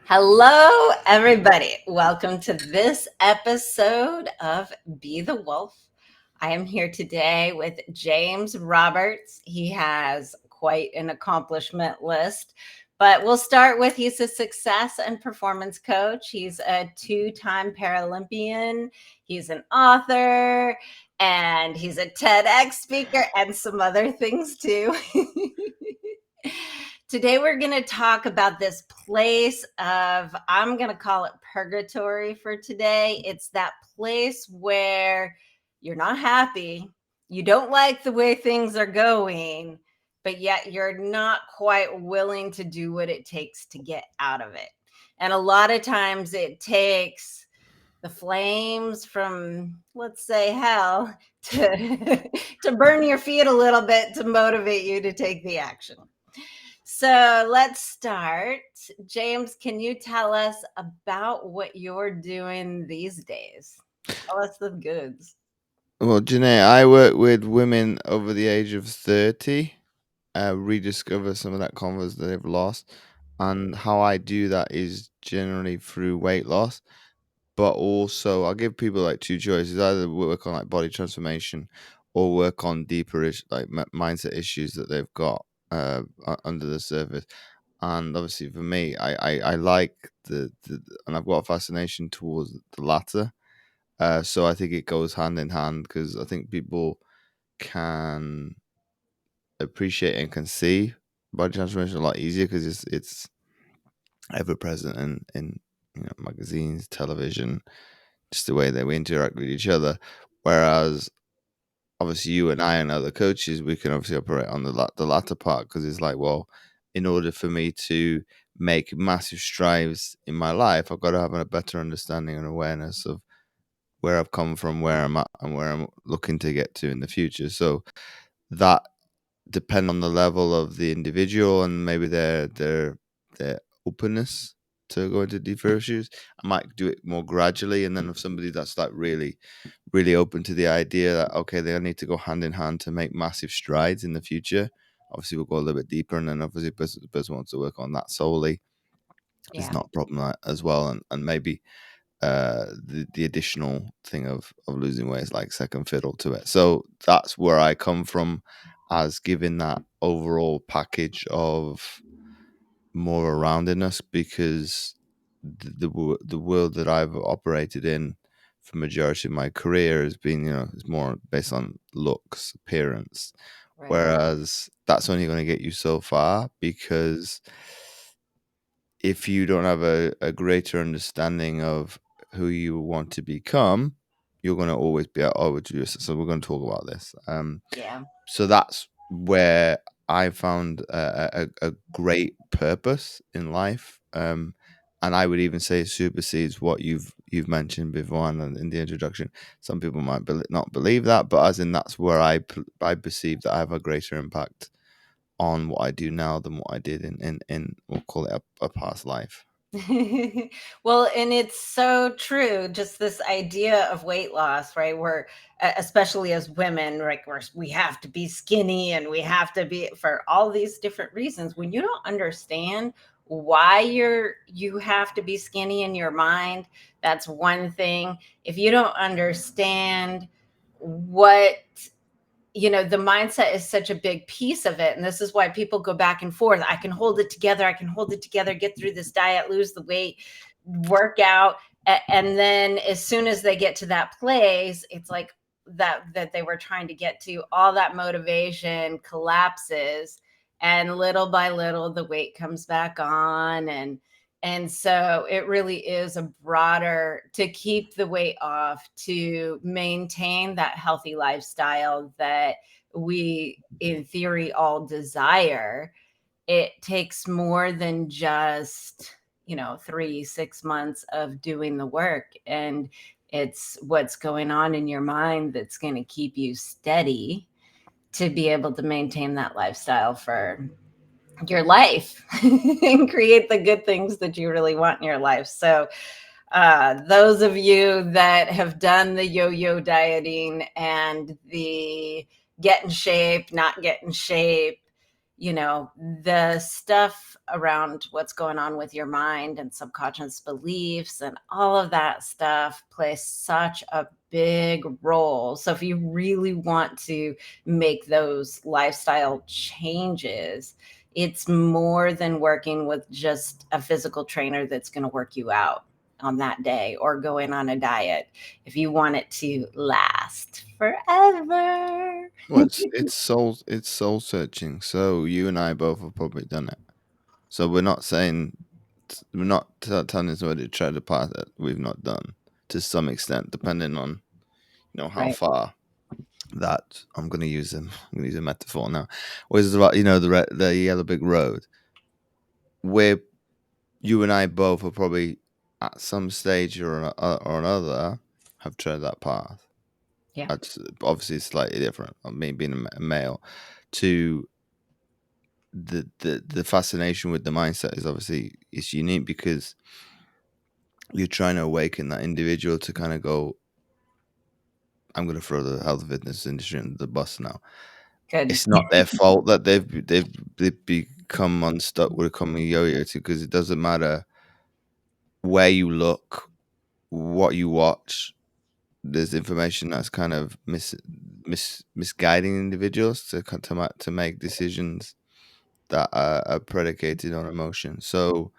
Hello, everybody. Welcome to this episode of Be the Wolf. I am here today with James Roberts. He has quite an accomplishment list, but we'll start with he's a success and performance coach. He's a two-time Paralympian. He's an author and he's a TEDx speaker and some other things too. Today, we're going to talk about this place of, I'm going to call it purgatory for today. It's that place where you're not happy, you don't like the way things are going, but yet you're not quite willing to do what it takes to get out of it. And a lot of times it takes the flames from, let's say, hell to, to burn your feet a little bit to motivate you to take the action. So let's start. James, can you tell us about what you're doing these days? Tell us the goods. Well, Janae, I work with women over the age of 30, rediscover some of that confidence that they've lost. And how I do that is generally through weight loss, but also I'll give people like two choices: either work on like body transformation or work on deeper mindset issues that they've got under the surface. And obviously, for me, I like and I've got a fascination towards the latter. So I think it goes hand in hand because I think people can appreciate and can see body transformation a lot easier because it's ever present in magazines, television, just the way that we interact with each other. Whereas obviously you and I and other coaches, we can obviously operate on the latter part because it's like, well, in order for me to make massive strides in my life, I've got to have a better understanding and awareness of where I've come from, where I'm at, and where I'm looking to get to in the future. So that depend on the level of the individual and maybe their openness to go into deeper issues. I might do it more gradually, and then if somebody that's like really open to the idea that okay, they need to go hand in hand to make massive strides in the future. Obviously, we'll go a little bit deeper, and then obviously, the person wants to work on that solely. It's Yeah. not a problem as well, and maybe the additional thing of losing weight is like second fiddle to it. So that's where I come from, as giving that overall package of more roundedness, because the world that I've operated in for majority of my career has been, it's more based on looks, appearance, Right. whereas that's only going to get you so far, because if you don't have a greater understanding of who you want to become, you're going to always be at odds with yourself. So we're going to talk about this. Yeah. So that's where I found a great purpose in life, and I would even say it supersedes what you've mentioned before and in the introduction. Some people might not believe that, but as in that's where I perceive that I have a greater impact on what I do now than what I did in we'll call it a past life. Well, and it's so true. Just this idea of weight loss, right? We're especially as women, like we have to be skinny and we have to be for all these different reasons. When you don't understand why you have to be skinny in your mind, that's one thing. If you don't understand what the mindset is such a big piece of it. And this is why people go back and forth. I can hold it together. I can hold it together, get through this diet, lose the weight, work out. And then as soon as they get to that place, it's like that they were trying to get to, all that motivation collapses. And little by little, the weight comes back on. And so it really is a broader to keep the weight off, to maintain that healthy lifestyle that we, in theory, all desire. It takes more than just, 3, 6 months of doing the work. And it's what's going on in your mind that's going to keep you steady to be able to maintain that lifestyle for your life and create the good things that you really want in your life. So, those of you that have done the yo-yo dieting and the get in shape, not get in shape, the stuff around what's going on with your mind and subconscious beliefs and all of that stuff plays such a big role. So if you really want to make those lifestyle changes, it's more than working with just a physical trainer that's going to work you out on that day or going on a diet. If you want it to last forever. Well, it's soul searching. So you and I both have probably done it. So we're not telling somebody to tread a path that we've not done to some extent, depending on how Right. far that I'm gonna use a metaphor now. Was about the yellow brick road where you and I both are probably at some stage or another have tread that path. Yeah. That's obviously slightly different. I mean, being a male, to the fascination with the mindset is obviously it's unique because you're trying to awaken that individual to kind of go. I'm going to throw the health and fitness industry under the bus now. Good. It's not their fault that they've become unstuck with a yo-yo because it doesn't matter where you look, what you watch. There's information that's kind of misguiding individuals to make decisions that are predicated on emotion. So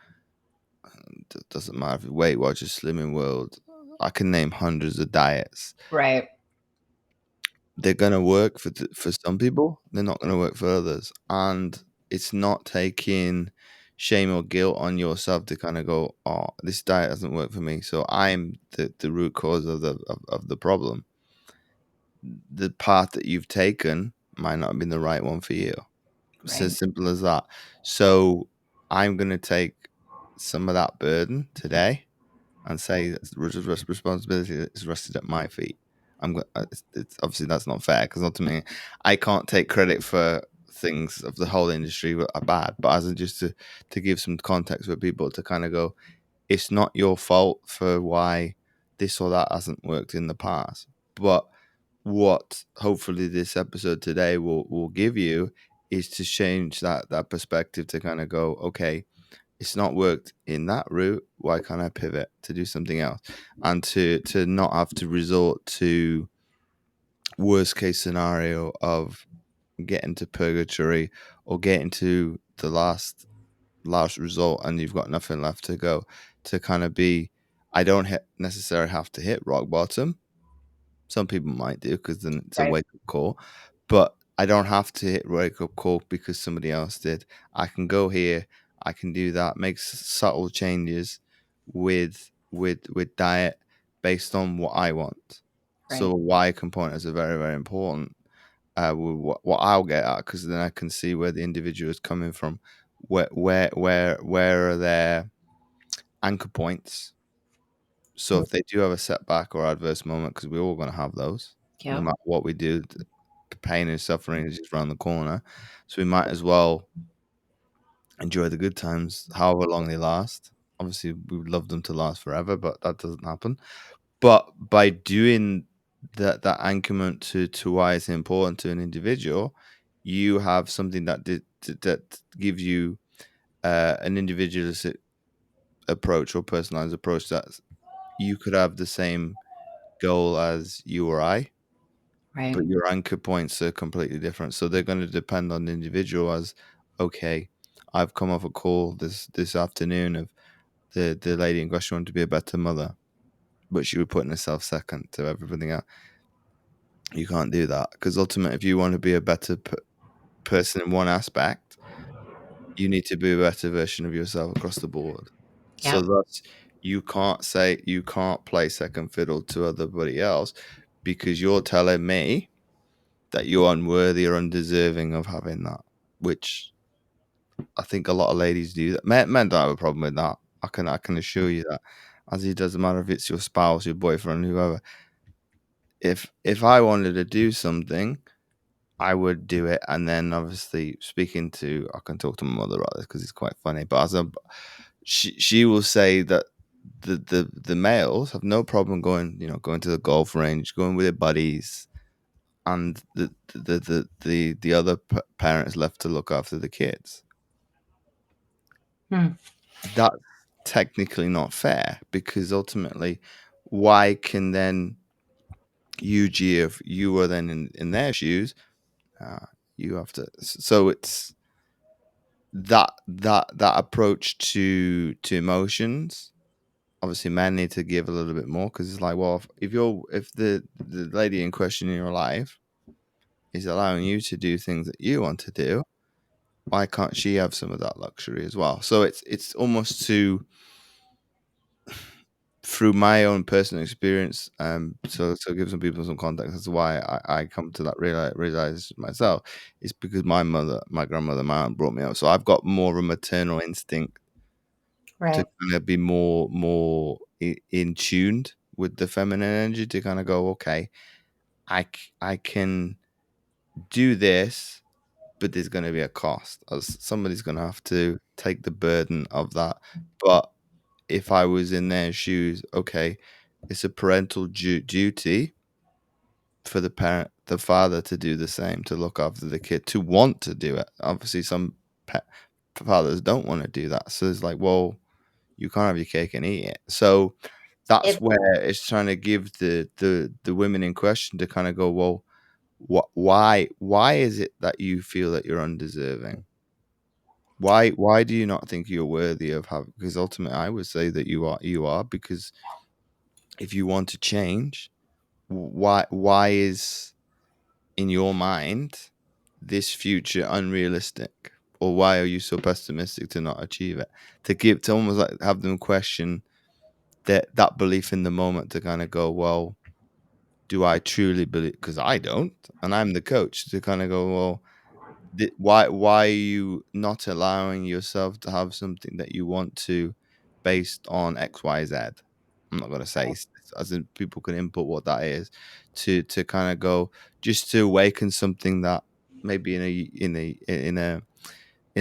it doesn't matter if it's Weight Watchers, Slimming World. I can name hundreds of diets. Right. They're gonna work for some people. They're not gonna work for others, and it's not taking shame or guilt on yourself to kind of go, "Oh, this diet doesn't work for me, so I'm the root cause of the problem." The path that you've taken might not have been the right one for you. It's Right. as simple as that. So I'm gonna take some of that burden today and say that responsibility is rested at my feet. It's obviously that's not fair because ultimately I can't take credit for things of the whole industry that are bad. But as in just to give some context for people to kind of go, it's not your fault for why this or that hasn't worked in the past. But what hopefully this episode today will give you is to change that perspective to kind of go, okay, it's not worked in that route. Why can't I pivot to do something else? And to not have to resort to worst case scenario of getting to purgatory or getting to the last result and you've got nothing left to go. To kind of be, I don't necessarily have to hit rock bottom. Some people might do because then it's a Right. wake up call, but I don't have to hit wake up call because somebody else did. I can go here, I can do that, make subtle changes with diet based on what I want. So Right. a why component is a very very important. With what I'll get at because then I can see where the individual is coming from, where are their anchor points. So Mm. if they do have a setback or adverse moment, because we're all going to have those, no Yep. matter what we do, the pain and suffering is just around the corner. So we might as well enjoy the good times, however long they last. Obviously, we would love them to last forever, but that doesn't happen. But by doing that anchorment to why it's important to an individual, you have something that gives you an individualistic approach or personalized approach that you could have the same goal as you or I, Right. but your anchor points are completely different. So they're going to depend on the individual as, okay, I've come off a call this afternoon of the lady in question wanted to be a better mother, but she was putting herself second to everything else. You can't do that because ultimately, if you want to be a better person in one aspect, you need to be a better version of yourself across the board. So Yep. that's you can't play second fiddle to everybody else because you're telling me that you're unworthy or undeserving of having that, which I think a lot of ladies do. That men don't have a problem with that. I can assure you that, as it doesn't matter if it's your spouse, your boyfriend, whoever. If I wanted to do something, I would do it, and then obviously speaking to, I can talk to my mother about this because it's quite funny. But she will say that the males have no problem going to the golf range, going with their buddies, and the other parents left to look after the kids. Hmm. That's technically not fair, because ultimately, why can then you, if you were then in their shoes, uh, you have to. So it's that approach to emotions. Obviously, men need to give a little bit more, because it's like, well, if the lady in question in your life is allowing you to do things that you want to do, why can't she have some of that luxury as well? So it's almost to, through my own personal experience, so give some people some context as to why I come to that realize myself. It's because my grandmother, my aunt brought me up, so I've got more of a maternal instinct to Right. kind of be more in tuned with the feminine energy, to kind of go, okay, I can do this, but there's going to be a cost, as somebody's going to have to take the burden of that. But if I was in their shoes, okay, it's a parental duty for the father, to do the same, to look after the kid, to want to do it. Obviously, some fathers don't want to do that. So it's like, well, you can't have your cake and eat it. So that's It where it's trying to give the women in question to kind of go, well, why is it that you feel that you're undeserving? Why do you not think you're worthy of having? Because ultimately, I would say that you are, because if you want to change, why is, in your mind, this future unrealistic? Or why are you so pessimistic to not achieve it? To almost like have them question that belief in the moment, to kind of go, well, do I truly believe? Because I don't, and I'm the coach, to kind of go, well, why are you not allowing yourself to have something that you want to, based on X, Y, Z? I'm not going to say as in people can input what that is, to kind of go, just to awaken something that maybe in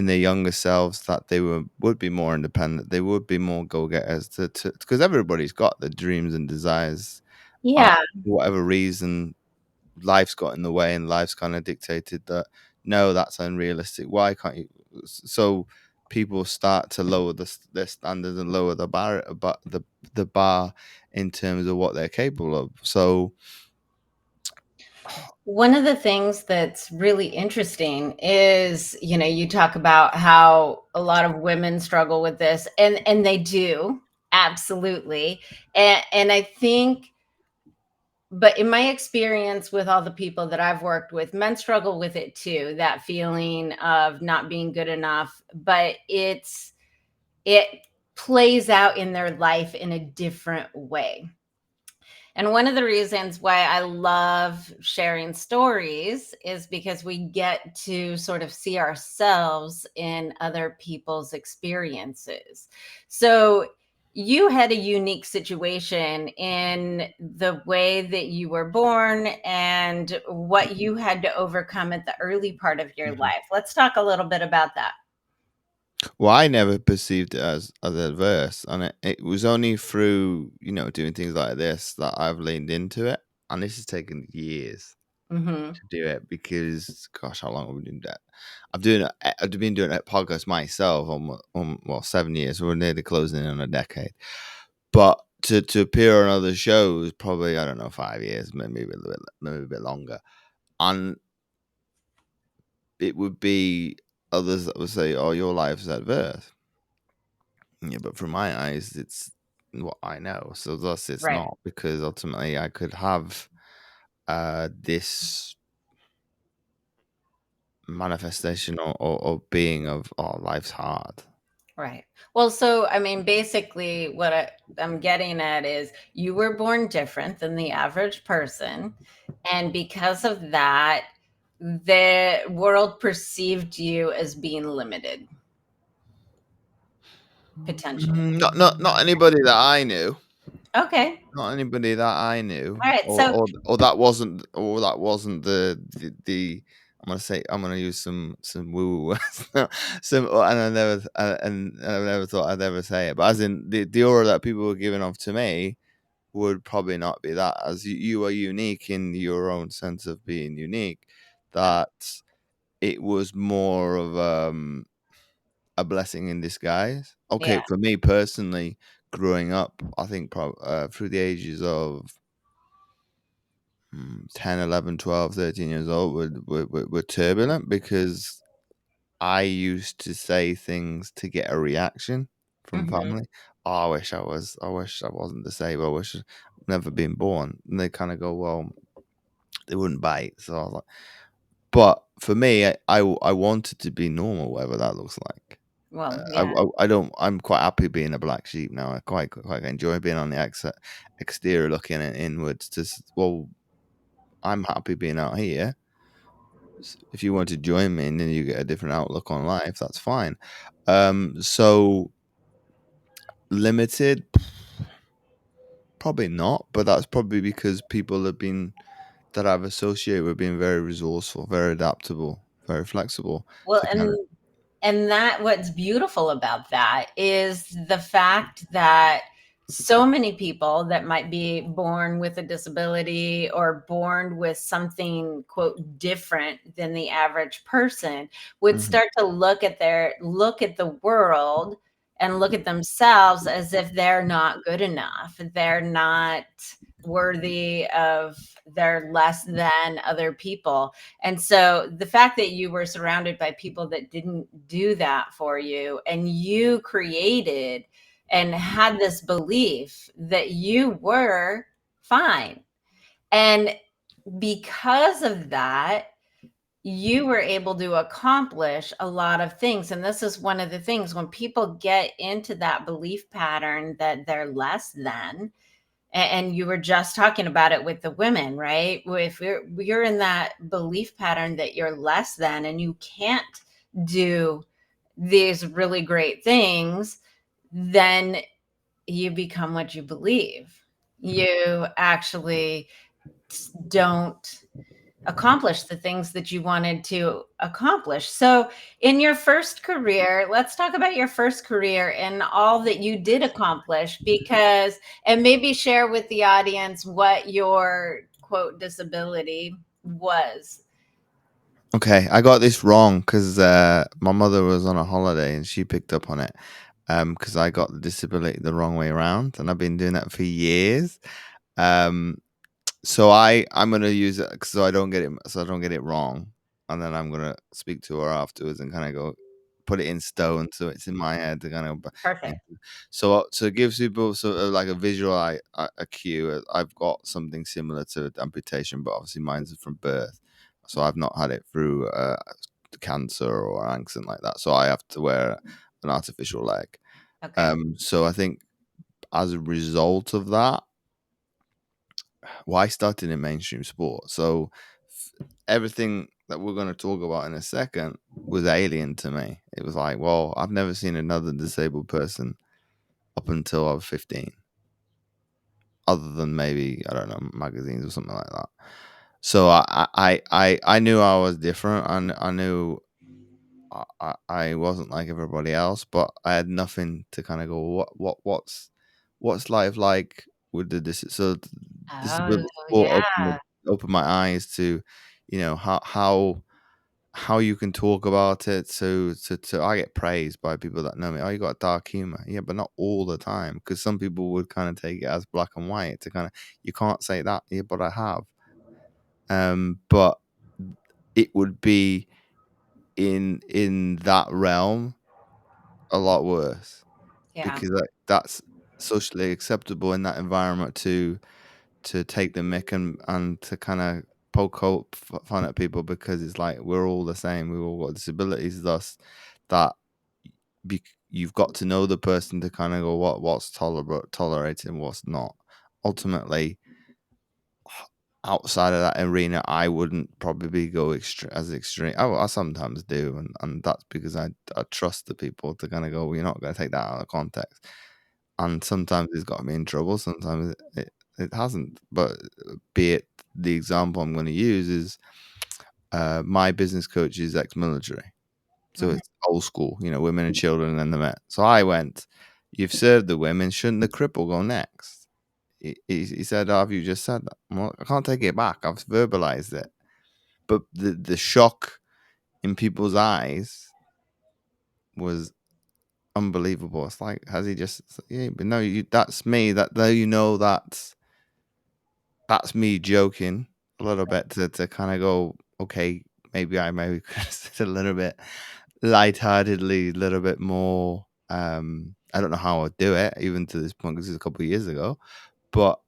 their younger selves, that they would be more independent, they would be more go getters, to because everybody's got the dreams and desires. Yeah. For whatever reason, life's got in the way, and life's kind of dictated that, no, that's unrealistic. Why can't you? So people start to lower their standards, and lower the bar, but the bar, in terms of what they're capable of. So One of the things that's really interesting is, you talk about how a lot of women struggle with this, and they do, absolutely. And I think, but in my experience with all the people that I've worked with, men struggle with it too, that feeling of not being good enough, but it plays out in their life in a different way. And one of the reasons why I love sharing stories is because we get to sort of see ourselves in other people's experiences. So you had a unique situation in the way that you were born and what you had to overcome at the early part of your Mhm. life. Let's talk a little bit about that. Well, I never perceived it as adverse, and it was only through, doing things like this, that I've leaned into it, and this has taken years Hmm. to do it, because, gosh, how long have we been doing that? I've been doing that podcast myself on well, 7 years. We're nearly closing in on a decade. But to appear on other shows, probably, I don't know, 5 years, maybe a bit longer, and it would be others that would say, "Oh, your life's adverse." Yeah, but from my eyes, it's what I know. So thus, it's Right. not, because ultimately I could have this manifestation, or being of, oh, life's hard. Right. Well, so I mean, basically, what I'm getting at is you were born different than the average person. And because of that, the world perceived you as being limited, potentially. Not anybody that I knew. Okay. Not anybody that I knew, All right. So, or that wasn't the. I'm gonna use some woo words, some, and I never thought I'd ever say it, but as in the aura that people were giving off to me would probably not be that, as you are unique in your own sense of being unique, that it was more of a blessing in disguise. Yeah. Okay, for me personally, growing up, I think through the ages of 10, 11, 12, 13 years old were turbulent, because I used to say things to get a reaction from Hmm. family. Oh, I wish I wasn't disabled. I wish I'd never been born. And they kind of go, well, they wouldn't bite. So I was like, but for me, I wanted to be normal, whatever that looks like. Well, yeah. I don't. I'm quite happy being a black sheep now. I quite enjoy being on the exterior, looking at inwards. Well, I'm happy being out here. If you want to join me and then you get a different outlook on life, that's fine. So limited, probably not, but that's probably because people have been that I've associated with being very resourceful, very adaptable, very flexible Well, to kind of. and that what's beautiful about that is the fact that so many people that might be born with a disability or born with something quote different than the average person would Mhm, start to look at the world and look at themselves as if they're not good enough, they're not worthy of, they're less than other people. And so the fact that you were surrounded by people that didn't do that for you, and you created and had this belief that you were fine. And because of that, you were able to accomplish a lot of things. And this is one of the things when people get into that belief pattern that they're less than, and you were just talking about it with the women, right? If you're in that belief pattern that you're less than and you can't do these really great things, then you become what you believe. mhm. You actually don't accomplish the things that you wanted to accomplish. So, in your first career, let's talk about your first career and all that you did accomplish, because, and maybe share with the audience what your quote disability was. Okay, I got this wrong because my mother was on a holiday and she picked up on it. Because I got the disability the wrong way around, and I've been doing that for years. Um, So I'm gonna use it so I don't get it wrong, and then I'm gonna speak to her afterwards and kind of go put it in stone so it's in my head to kind of. Perfect. So it gives people sort of like a visual a cue. I've got something similar to amputation, but obviously mine's from birth, so I've not had it through cancer or anything like that. So I have to wear an artificial leg. Okay. So I think as a result of that, well, I started in mainstream sport, so everything that we're going to talk about in a second was alien to me. It was like, well, I've never seen another disabled person up until I was 15, other than maybe I don't know magazines or something like that. So I knew I was different, and I knew I wasn't like everybody else, but I had nothing to kind of go. What's life like with Oh, disability sport yeah. opened my eyes to, how you can talk about it. So I get praised by people that know me. Oh, you got dark humor, yeah, but not all the time, because some people would kind of take it as black and white to kind of, you can't say that, yeah, but I have. But it would be in that realm a lot worse, Yeah. because that's socially acceptable in that environment to take the mick and to kind of fun at people, because it's like we're all the same. We've all got disabilities, thus that you've got to know the person to kind of go what's tolerated and what's not. Ultimately, outside of that arena, I wouldn't probably go as extreme. I sometimes do, and that's because I trust the people to kind of go, well, you're not going to take that out of context. And sometimes it's got me in trouble. Sometimes it hasn't. But be it, the example I'm going to use is my business coach is ex-military, so Mhm. it's old school, women and children and the men. So I went, you've served the women, shouldn't the cripple go next? he said, "Oh, have you just said that?" Well, I can't take it back. I've verbalized it. But the shock in people's eyes was unbelievable. It's like, has he just? It's like, yeah, but no, that's me. That though you know that's me joking a little bit to kind of go, okay, maybe could have said a little bit lightheartedly, a little bit more. I don't know how I'd do it even to this point because it's a couple of years ago, but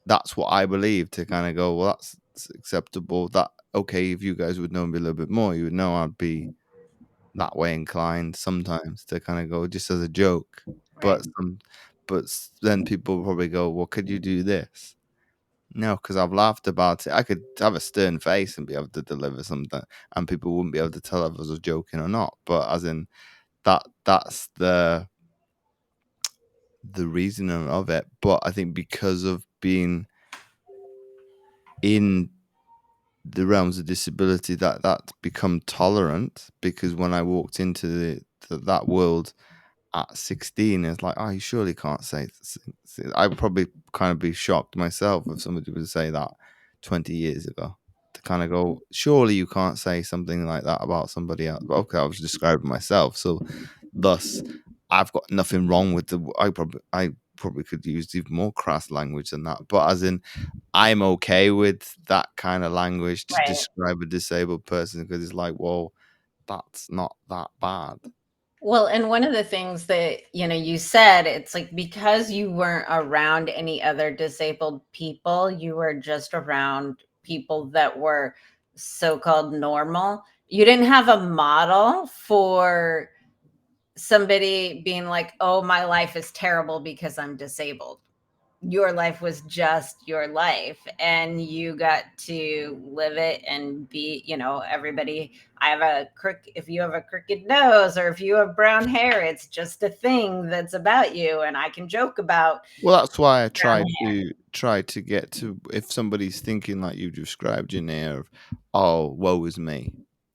that's what I believe to kind of go. Well, that's acceptable. That okay, if you guys would know me a little bit more, you would know I'd be that way inclined sometimes to kind of go just as a joke. Right. Then people probably go, well, could you do this? No, because I've laughed about it. I could have a stern face and be able to deliver something, and people wouldn't be able to tell if I was joking or not. But as in that's the reasoning of it. But I think because of being in the realms of disability, that's become tolerant. Because when I walked into that world at 16, it's like, oh, you surely can't say. I would probably kind of be shocked myself if somebody would say that 20 years ago. To kind of go, surely you can't say something like that about somebody else. But okay, I was describing myself, so thus I've got nothing wrong with the. I probably could use even more crass language than that, but as in, I'm okay with that kind of language to Right. describe a disabled person because it's like, well, that's not that bad. Well, and one of the things that, you said, it's like because you weren't around any other disabled people, you were just around people that were so-called normal. You didn't have a model for somebody being like, "Oh, my life is terrible because I'm disabled." Your life was just your life and you got to live it and be, everybody. I have a crook If you have a crooked nose or if you have brown hair, it's just a thing that's about you, and I can joke about Well, that's why I brown try to get to if somebody's thinking like you described in there of, oh, woe is me.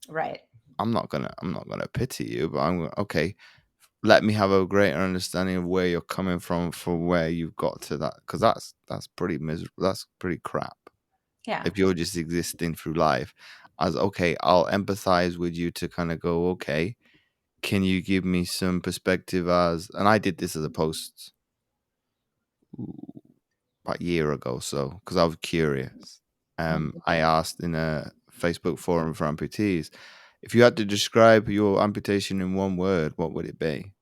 hair. Right. I'm not gonna pity you, but okay. Let me have a greater understanding of where you're coming from where you've got to that, because that's pretty miserable. That's pretty crap. Yeah. If you're just existing through life, as okay, I'll empathize with you to kind of go, okay, can you give me some perspective as, and I did this as a post about a year ago, so because I was curious. I asked in a Facebook forum for amputees, if you had to describe your amputation in one word, what would it be?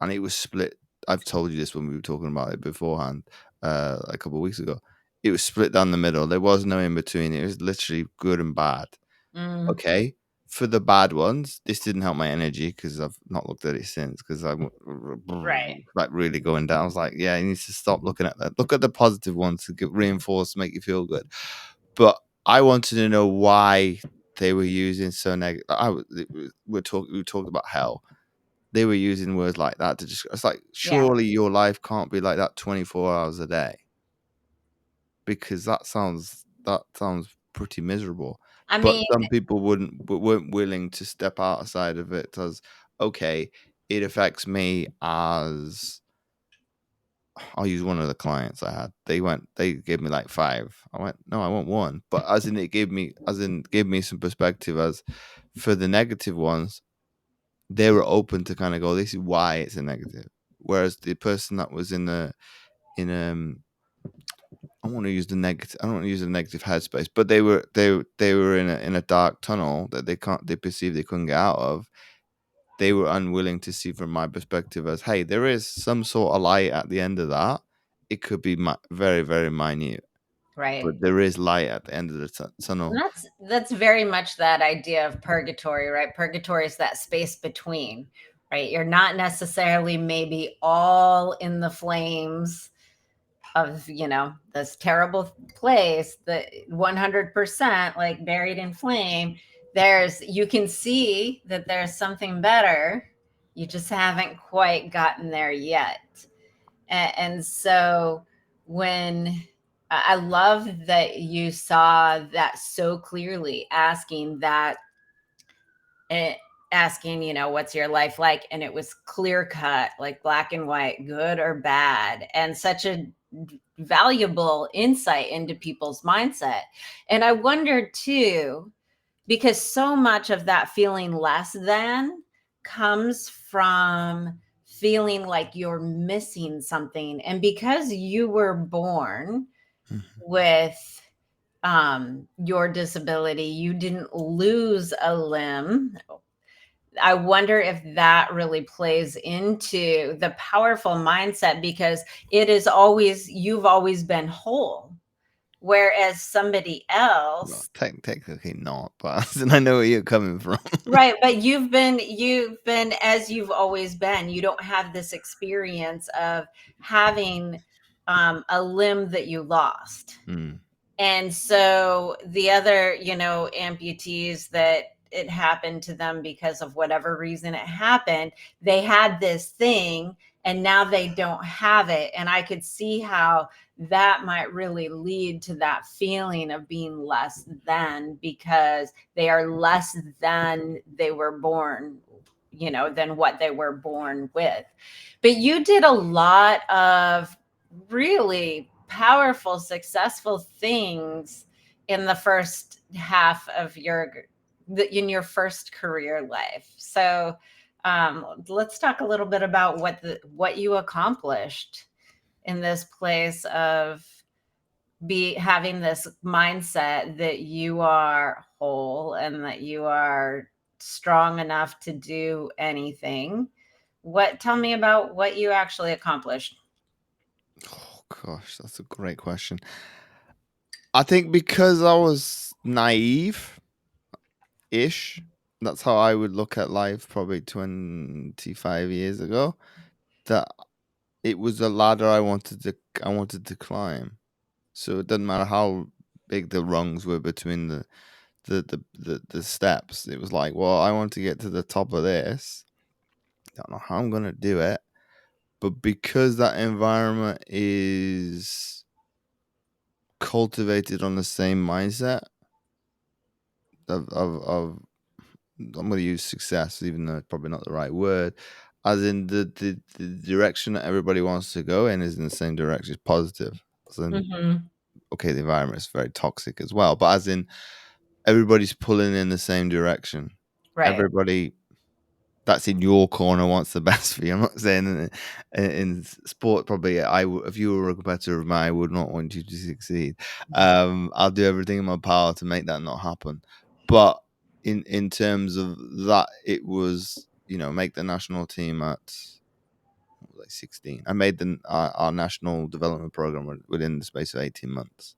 And it was split. I've told you this when we were talking about it beforehand, a couple of weeks ago. It was split down the middle. There was no in between. It was literally good and bad. Mm, Okay. For the bad ones, this didn't help my energy because I've not looked at it since because I'm right. like really going down. I was like, yeah, you need to stop looking at that. Look at the positive ones to get reinforced, make you feel good. But I wanted to know why they were using so negative. We talked about hell. They were using words like that to just. It's like Yeah. surely your life can't be like that 24 hours a day because that sounds pretty miserable. I But mean, some people weren't willing to step outside of it as okay, it affects me as I'll use one of the clients I had. They gave me like five. I went, no, I want one. But gave me some perspective as for the negative ones, they were open to kind of go, this is why it's a negative. Whereas the person that was in I want to use the negative. I don't want to use the negative headspace, but they were in a dark tunnel that they perceived they couldn't get out of. They were unwilling to see from my perspective as, hey, there is some sort of light at the end of that. It could be very very minute, right. but there is light at the end of the And tunnel. that's very much that idea of purgatory, right? Purgatory is that space between, right? You're not necessarily maybe all in the flames of, this terrible place, the 100% like buried in flame. You can see that there's something better. You just haven't quite gotten there yet. And so when I love that you saw that so clearly, asking that, asking, what's your life like? And it was clear cut, like black and white, good or bad, and such a valuable insight into people's mindset. And I wondered too, because so much of that feeling less than comes from feeling like you're missing something. And because you were born Mhm. with your disability, you didn't lose a limb. I wonder if that really plays into the powerful mindset, because you've always been whole. Whereas somebody Well, else, technically not, but I know where you're coming from. right, but you've been as you've always been. You don't have this experience of having a limb that you lost. Mm. And so the other, amputees that it happened to them because of whatever reason it happened, they had this thing and now they don't have it. And I could see how that might really lead to that feeling of being less than, because they are less than they were born, than what they were born with. But you did a lot of really powerful, successful things in the first half of in your first career life. So let's talk a little bit about what you accomplished in this place of be having this mindset that you are whole and that you are strong enough to do anything. Tell me about what you actually accomplished. Oh gosh, that's a great question. I think because I was naive ish, that's how I would look at life probably 25 years ago. That it was a ladder I wanted to climb. So it doesn't matter how big the rungs were between the steps. It was like, well, I want to get to the top of this. Don't know how I'm gonna do it, but because that environment is cultivated on the same mindset of I'm going to use success, even though it's probably not the right word, as in the direction that everybody wants to go in is in the same direction, it's positive. As in, Hmm. okay, the environment is very toxic as well, but as in everybody's pulling in the same direction. Right. Everybody that's in your corner wants the best for you. I'm not saying in sport, probably if you were a competitor of mine, I would not want you to succeed. I'll do everything in my power to make that not happen. But in terms of that, it was make the national team at like 16. I made our national development program within the space of 18 months.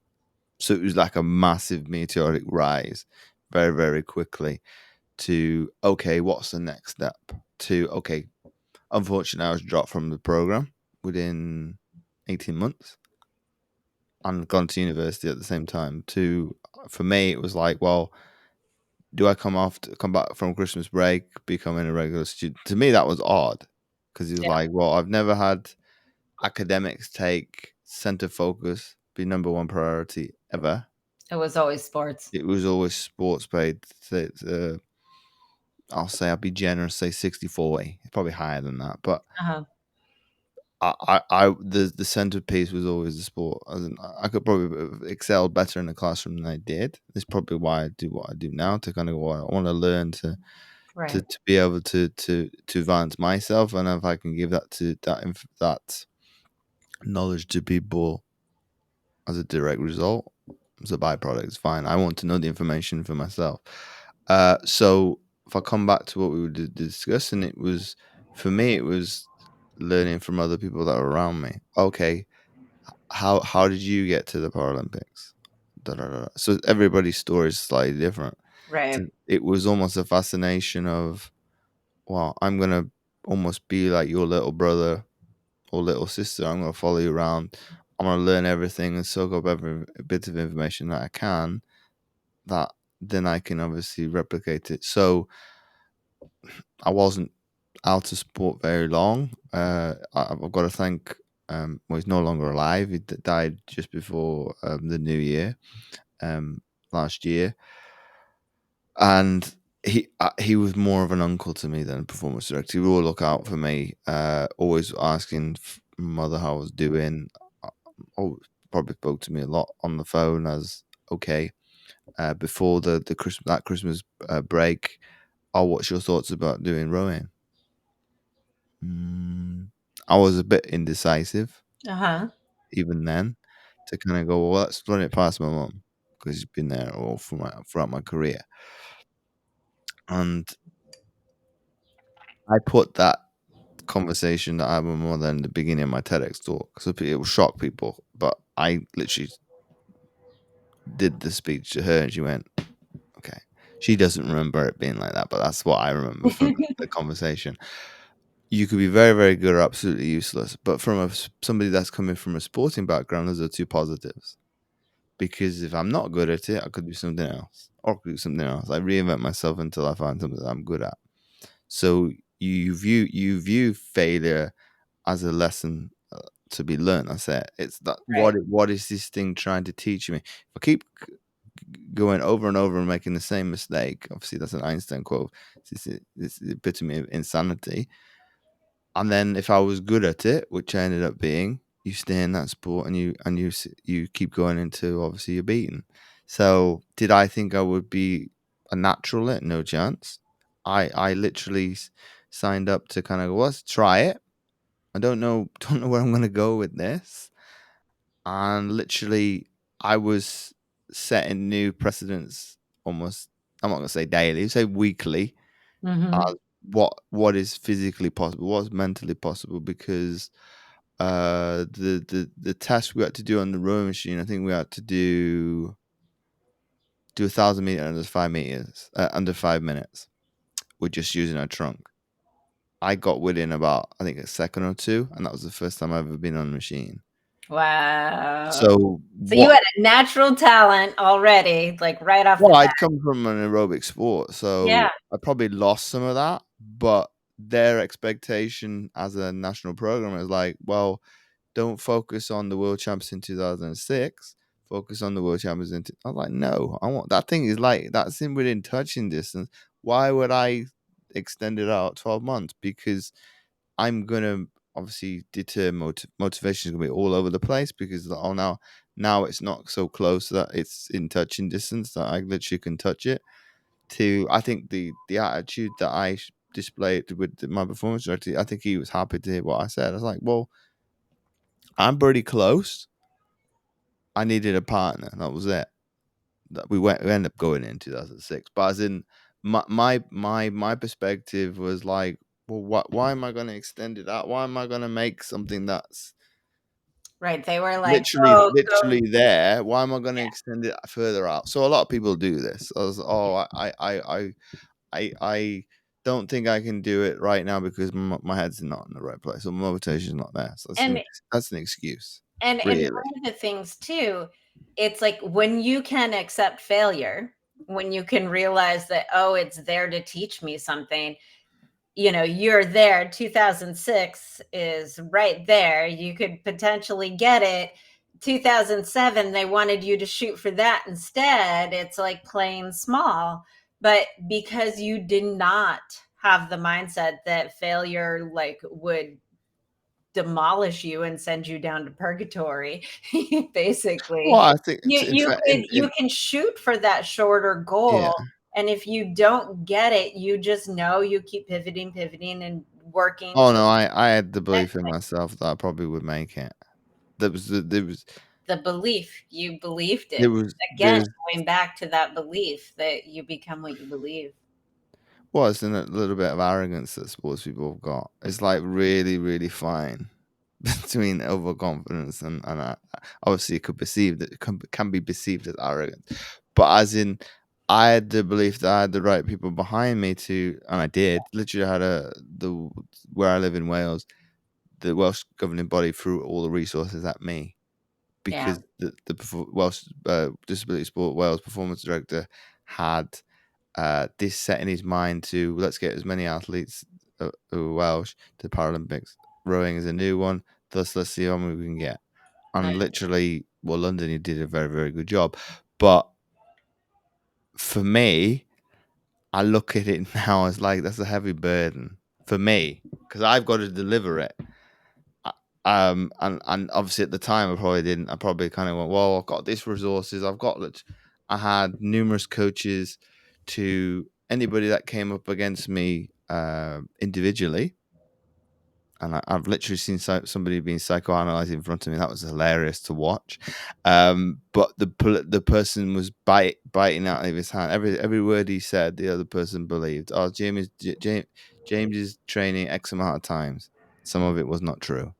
So it was like a massive meteoric rise, very very quickly. To okay, what's the next step? To okay, unfortunately, I was dropped from the program within 18 months and gone to university at the same time. To For me, it was like, well, do I come back from Christmas break, becoming a regular student? To me, that was odd because it was Yeah. like, well, I've never had academics take center focus, be number one priority ever. It was always sports. It was always sports paid. I'll say I'll be generous, say 60-40. It's probably higher than that, but Uh-huh. the centerpiece was always the sport. As in, I could probably have excelled better in the classroom than I did. It's probably why I do what I do now, to kind of what I want to learn Right. to be able to advance myself, and if I can give that knowledge to people as a direct result, as a byproduct, it's fine. I want to know the information for myself. So if I come back to what we were discussing, it was for me. It was learning from other people that were around me. Okay, how did you get to the Paralympics? Da, da, da, da. So everybody's story is slightly different. Right. It was almost a fascination of, well, I'm gonna almost be like your little brother or little sister. I'm gonna follow you around. I'm gonna learn everything and soak up every bit of information that I can. That then I can obviously replicate it. So I wasn't out of sport very long. I've got to thank. Well, he's no longer alive. He died just before the new year, last year, and he was more of an uncle to me than a performance director. He would always look out for me, always asking mother how I was doing. Uh, Oh, probably spoke to me a lot on the phone as okay. Before the Christmas that Christmas break, oh, what's your thoughts about doing rowing? Mm, I was a bit indecisive Uh-huh. even then to kind of go, well, let's run it past my mum because she's been there all throughout my career. And I put that conversation that I had with my mother in the beginning of my TEDx talk. So it will shock people, but I literally did the speech to her and she went, okay. She doesn't remember it being like that, but that's what I remember from the conversation. You could be very, very good or absolutely useless, but from somebody that's coming from a sporting background, those are two positives. Because if I'm not good at it, I could do something else, or I could do something else. I reinvent myself until I find something that I'm good at. So you view failure as a lesson to be learned. I said it's that Right. what is this thing trying to teach me? If I keep going over and over and making the same mistake, obviously that's an Einstein quote. It's the epitome of insanity. And then if I was good at it, which I ended up being, you stay in that sport and you keep going into obviously you're beaten. So did I think I would be a natural at it? No chance. I literally signed up to kind of go, let's try it. I don't know don't know where I'm gonna go with this. And literally I was setting new precedents almost I'm not gonna say daily, say weekly, Mhm. what is physically possible, what's mentally possible because the test we had to do on the rowing machine, I think we had to do 1,000 meters under 5 meters under 5 minutes with just using our trunk. I got within about I think a second or two, and that was the first time I've ever been on a machine. Wow. So So you what? had a natural talent already, like, right off the Well, bat. I'd come from an aerobic sport, Yeah. so I probably lost some of that, but their expectation as a national programmer is like, well, don't focus on the world champs in 2006. Focus on the world champions in. I was like, no, I want that thing is like that's in within touching distance. Why would I extend it out 12 months? Because I'm gonna obviously deter motivation is gonna be all over the place because oh now it's not so close that it's in touching distance that I literally can touch it. To I think the attitude that I displayed with my performance director, I think he was happy to hear what I said. I was like, well, I'm pretty close. I needed a partner. That was it. That we ended up going in 2006. But as in my perspective was like, well, why am I going to extend it out? Why am I going to make something that's Right, they were like, literally "Oh, go." literally there? Why am I going to extend it further out? So a lot of people do this. I was, oh, I don't think I can do it right now because my head's not in the right place or my motivation's not there. So And that's an excuse, and really. one of the things too, it's like when you can accept failure, when you can realize that, "Oh, it's there to teach me something," you're there. 2006 is right there. You could potentially get it. 2007, they wanted you to shoot for that instead. It's like playing small. But because you did not have the mindset that failure like would demolish you and send you down to purgatory, Well, basically, I think you in fact, you can shoot for that shorter yeah. goal, and if you don't get it, you just know you keep pivoting and working Oh to no, I had the the next belief in thing. myself that I probably would make it. The belief, you believed There it. was Again, there's going back to that belief that you become what you believe. it's a little bit of arrogance that sports people have got. It's like really, really fine between overconfidence and obviously it could perceive that can be perceived as arrogant, but as in I had the belief that I had the right people behind me to, and I did. Literally, I had the where I live in Wales, the Welsh governing body threw all the resources at me Yeah, because the Welsh Disability Sport Wales performance director had this set in his mind to let's get as many athletes who are Welsh to the Paralympics. Rowing is a new one, thus let's see how many we can get. And nice. literally, well, London, he did a very, very good job. But for me, I look at it now as like that's a heavy burden for me because I've got to deliver it. And obviously at the time I probably didn't. I probably kind of went, well, I've got this resources. I had numerous coaches to anybody that came up against me individually. And I've literally seen somebody being psychoanalyzed in front of me. That was hilarious to watch. But the person was biting out of his hand. Every word he said, the other person believed. Oh, James is training X amount of times. Some of it was not true.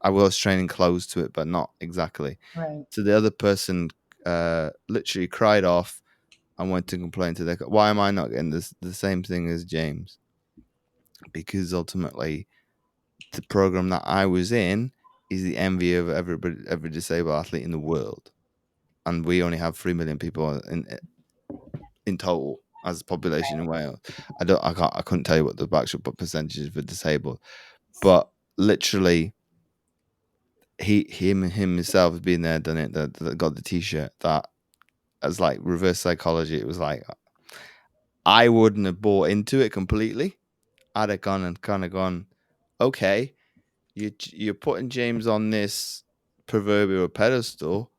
I was training close to it, but not exactly. Right. So the other person literally cried off and went to complain to their. Why am I not getting the same thing as James? Because ultimately the program that I was in is the envy of every disabled athlete in the world, and we only have 3 million people in total as a population in Wales. I couldn't tell you what the actual percentages for disabled, but literally, him himself has been there, done it, that got the T-shirt. That as like reverse psychology. It was like I wouldn't have bought into it completely. I'd have gone and kind of gone, okay, you're putting James on this proverbial pedestal.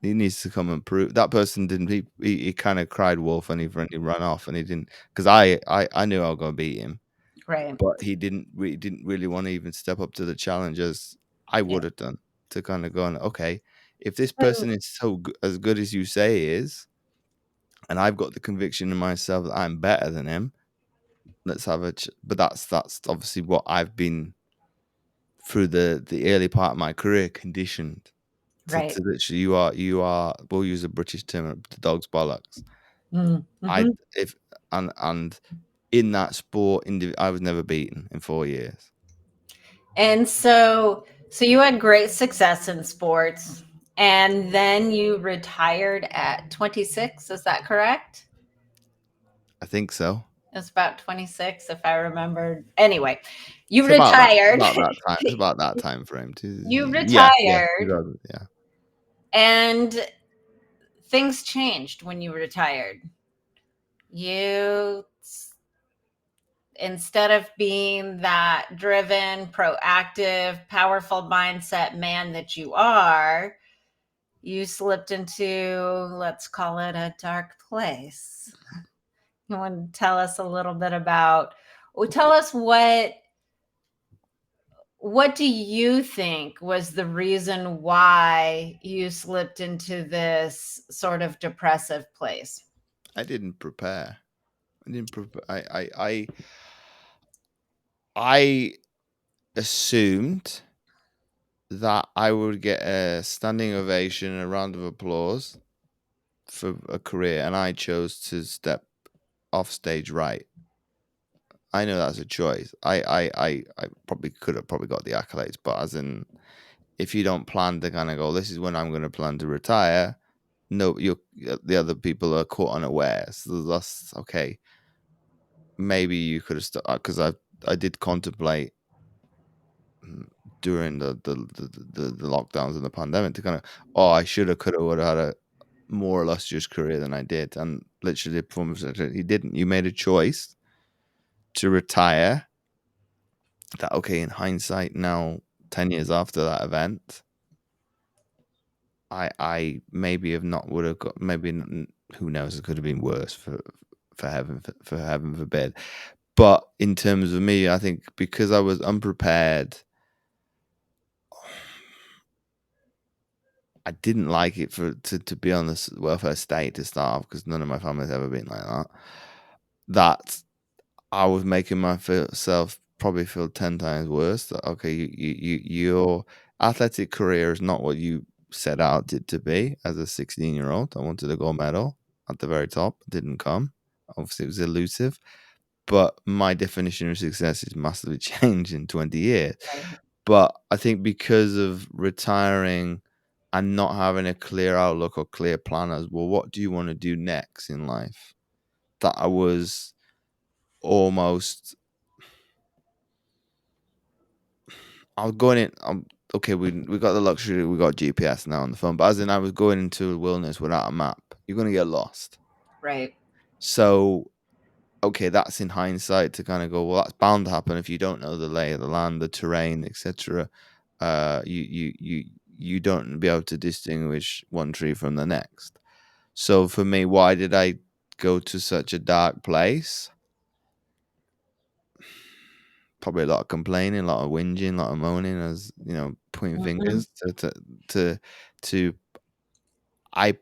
He needs to come and prove that person didn't. He kind of cried wolf and he ran off and he didn't because I knew I was gonna beat him, Right. but he didn't really want to even step up to the challenge as I Yeah. would have done to kind of go on. Okay, if this And person is as good as you say he is, and I've got the conviction in myself that I'm better than him, let's have but that's obviously what I've been through the early part of my career conditioned to right. literally you are we'll use a British term the dog's bollocks. I Mm-hmm. if and in that sport I was never beaten in 4 years. And so you had great success in sports, and then you retired at 26. Is that correct? I think so. It was about 26, if I remember. Anyway, you It's about that. It's retired. about that time. It's about that time frame. You Yes, yes. retired, 2000, yeah. and things changed when you retired. You, instead of being that driven, proactive, powerful mindset man that you are, you slipped into, let's call it, a dark place. You want to tell us a little bit about, well, tell us what do you think was the reason why you slipped into this sort of depressive place? I didn't prepare. I didn't prepare. I assumed that I would get a standing ovation, a round of applause for a career, and I chose to step off stage right. I know that's a choice. I probably could have probably got the accolades, but as in, if you don't plan to kind of go, this is when I'm going to plan to retire. No, you the other people are caught unaware. So that's okay. Maybe you could have started because I did contemplate mm, during the lockdowns and the pandemic to kind of I should have could have would have had a more illustrious career than I did, and literally the performance he didn't. You made a choice to retire. That okay in hindsight now, 10 years after that event, I maybe have not would have got maybe who knows it could have been worse for heaven forbid. But in terms of me, I think because I was unprepared, I didn't like it to be on the welfare state to start off because none of my family's ever been like that. That I was making myself probably feel 10 times worse. That okay, your athletic career is not what you set out it to be. As a 16-year-old, I wanted a gold medal at the very top. It didn't come. Obviously, it was elusive. But my definition of success is massively changed in 20 years. Right. But I think because of retiring and not having a clear outlook or clear plan as well, what do you want to do next in life? That I was almost, I was going in. Okay, we got the luxury, we got GPS now on the phone, but as in I was going into a wilderness without a map, you're gonna get lost. Right. So, okay, that's in hindsight to kind of go, well, that's bound to happen if you don't know the lay of the land, the terrain, etc. You don't be able to distinguish one tree from the next. So for me, why did I go to such a dark place? Probably a lot of complaining, a lot of whinging, a lot of moaning, as pointing Mhm. fingers to to. I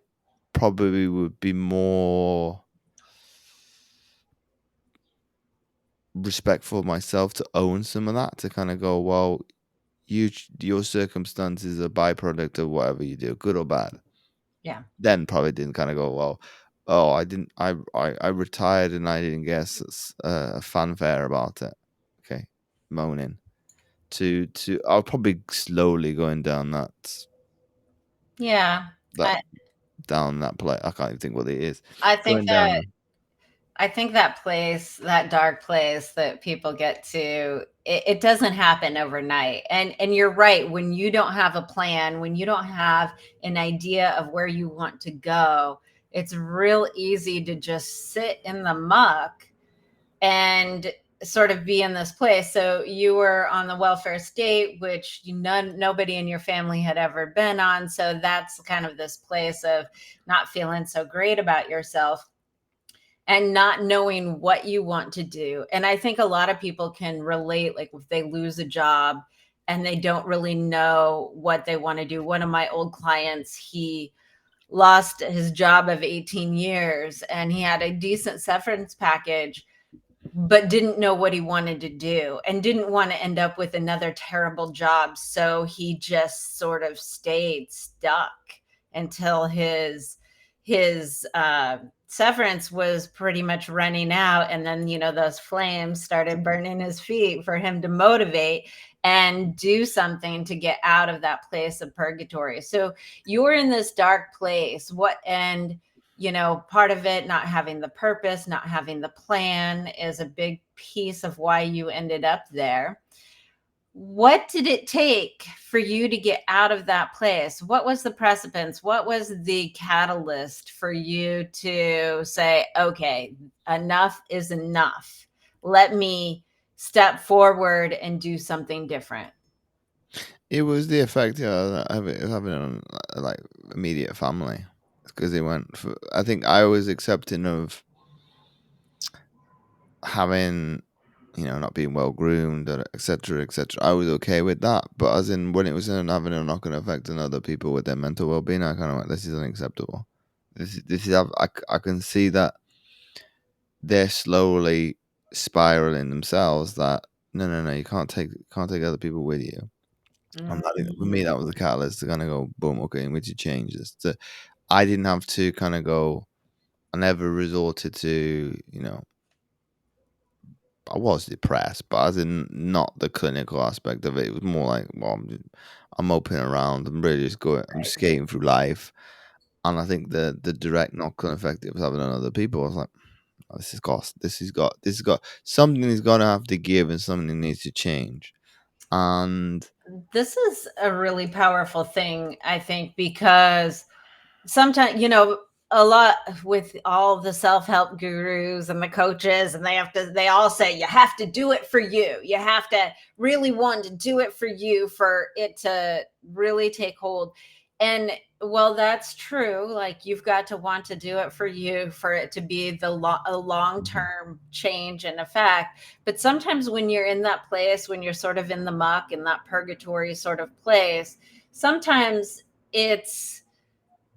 probably would be more respectful of myself to own some of that, to kind of go, well, your circumstances are a byproduct of whatever you do, good or bad. Yeah. Then probably didn't kind of go, well, oh, I didn't, I retired and I didn't get a fanfare about it. Okay, moaning. I'll probably slowly going down Yeah. that I down that play. I can't even think what it is. I think Going that down. I think that place, that dark place that people get to, it doesn't happen overnight. And you're right, when you don't have a plan, when you don't have an idea of where you want to go, it's real easy to just sit in the muck and sort of be in this place. So you were on the welfare state, which nobody in your family had ever been on. So that's kind of this place of not feeling so great about yourself and not knowing what you want to do. And I think a lot of people can relate, like if they lose a job and they don't really know what they want to do. One of my old clients, he lost his job of 18 years and he had a decent severance package, but didn't know what he wanted to do and didn't want to end up with another terrible job. So he just sort of stayed stuck until his severance was pretty much running out. And then, those flames started burning his feet for him to motivate and do something to get out of that place of purgatory. So you were in this dark place. Part of it, not having the purpose, not having the plan, is a big piece of why you ended up there. What did it take for you to get out of that place? What was the precipice? What was the catalyst for you to say, okay, enough is enough? Let me step forward and do something different. It was the effect, having on like immediate family, because it went. I think I was accepting of having, not being well groomed, etc., etc. I was okay with that, but as in when it was having a knock-on effect on other people with their mental well-being, I kind of went, this is unacceptable. This is I can see that they're slowly spiraling themselves. That no, no, no, you can't take other people with you. And for me, that was the catalyst to kind of go, boom, okay, we need to change this. I didn't have to kind of go. I never resorted to, I was depressed, but as in not the clinical aspect of it. It was more like, well, I'm moping around. I'm really just going. I'm Right. skating through life, and I think the direct knock-on effect it was having on other people. I was like, oh, this has got something is gonna have to give, and something needs to change. And This is a really powerful thing, I think, because sometimes, a lot with all the self-help gurus and the coaches, and they all say you have to do it for you, you have to really want to do it for you for it to really take hold. And well, that's true, like you've got to want to do it for you for it to be a long-term change and effect. But sometimes when you're in that place, when you're sort of in the muck, in that purgatory sort of place, sometimes it's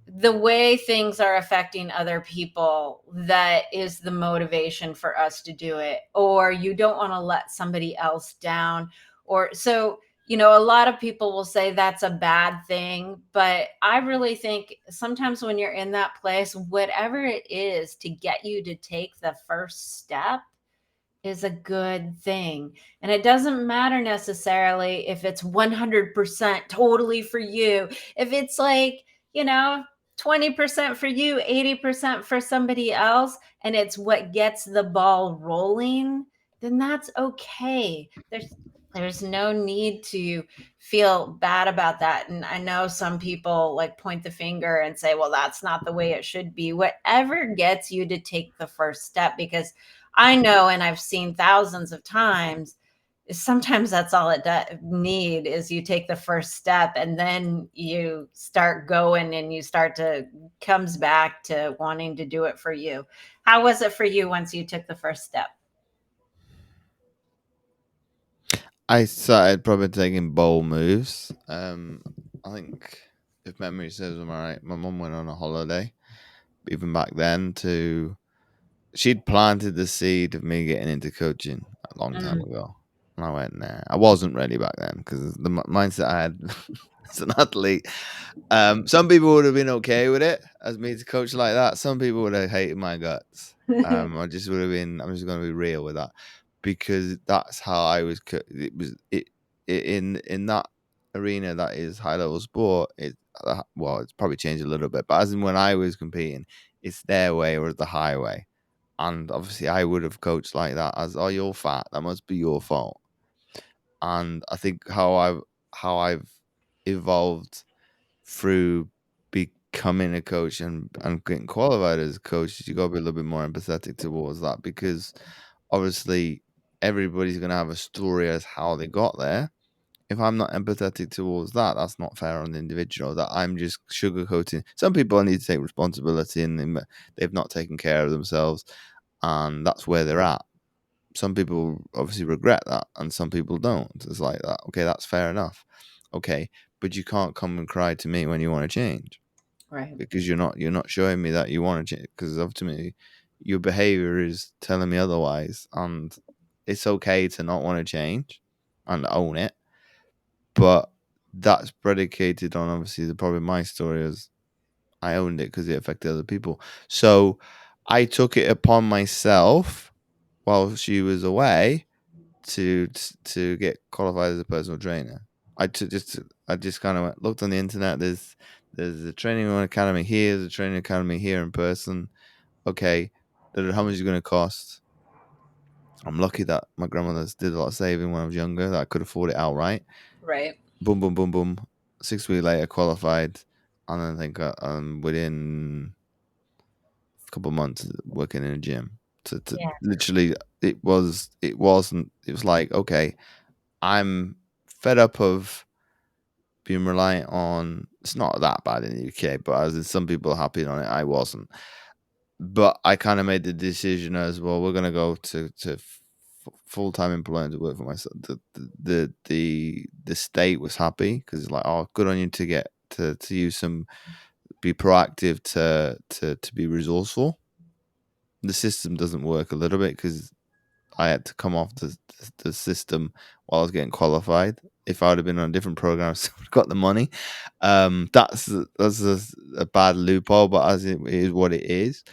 the way things are affecting other people that is the motivation for us to do it, or you don't want to let somebody else down. Or so, a lot of people will say that's a bad thing, but I really think sometimes when you're in that place, whatever it is to get you to take the first step is a good thing. And it doesn't matter necessarily if it's 100% totally for you. If it's like, you know, 20% for you, 80% for somebody else, and it's what gets the ball rolling, then that's okay. There's There's no need to feel bad about that. And I know some people like point the finger and say, well, that's not the way it should be. Whatever gets you to take the first step, because I know, and I've seen thousands of times, is sometimes that's all it need is you take the first step, and then you start going and you start to comes back to wanting to do it for you. How was it for you once you took the first step? I started probably taking bold moves. I think if memory serves me right, my mum went on a holiday. Even back then, to she'd planted the seed of me getting into coaching a long time Mm. ago, and I went, nah. I wasn't ready back then because the mindset I had as an athlete. Some people would have been okay with it as me to coach like that. Some people would have hated my guts. I just would have been. I'm just going to be real with that because that's how I was. In that arena that is high level sport. Well, it's probably changed a little bit, but as in when I was competing, it's their way or the highway. And obviously, I would have coached like that as, oh, you're fat. That must be your fault. And I think how I've evolved through becoming a coach and getting qualified as a coach is you got to be a little bit more empathetic towards that because obviously everybody's going to have a story as how they got there. If I'm not empathetic towards that, that's not fair on the individual. That I'm just sugarcoating. Some people need to take responsibility and they've not taken care of themselves, and that's where they're at. Some people obviously regret that, and some people don't. It's like that. Okay, that's fair enough. Okay, but you can't come and cry to me when you want to change Right. because you're not showing me that you want to change. Because ultimately, your behavior is telling me otherwise, and it's okay to not want to change and own it, but that's predicated on obviously the probably my story is I owned it because it affected other people. So I took it upon myself while she was away to get qualified as a personal trainer. I just kind of looked on the internet. There's a training academy here. There's a training academy here in person. Okay, how much is it going to cost? I'm lucky that my grandmother did a lot of saving when I was younger. That I could afford it outright. Right. Boom, boom, boom, boom. 6 weeks later, qualified, and then I think within a couple of months working in a gym. To Yeah. literally, it was like okay, I'm fed up of being reliant on. It's not that bad in the UK, but as in some people are happy on it, I wasn't. But I kind of made the decision as well. We're gonna go to full time employment to work for myself. The state was happy because it's like, oh, good on you to get to use some be proactive to be resourceful. The system doesn't work a little bit because I had to come off the system while I was getting qualified. If I would have been on a different program, I still would have got the money. That's a bad loophole, but as it is what it is.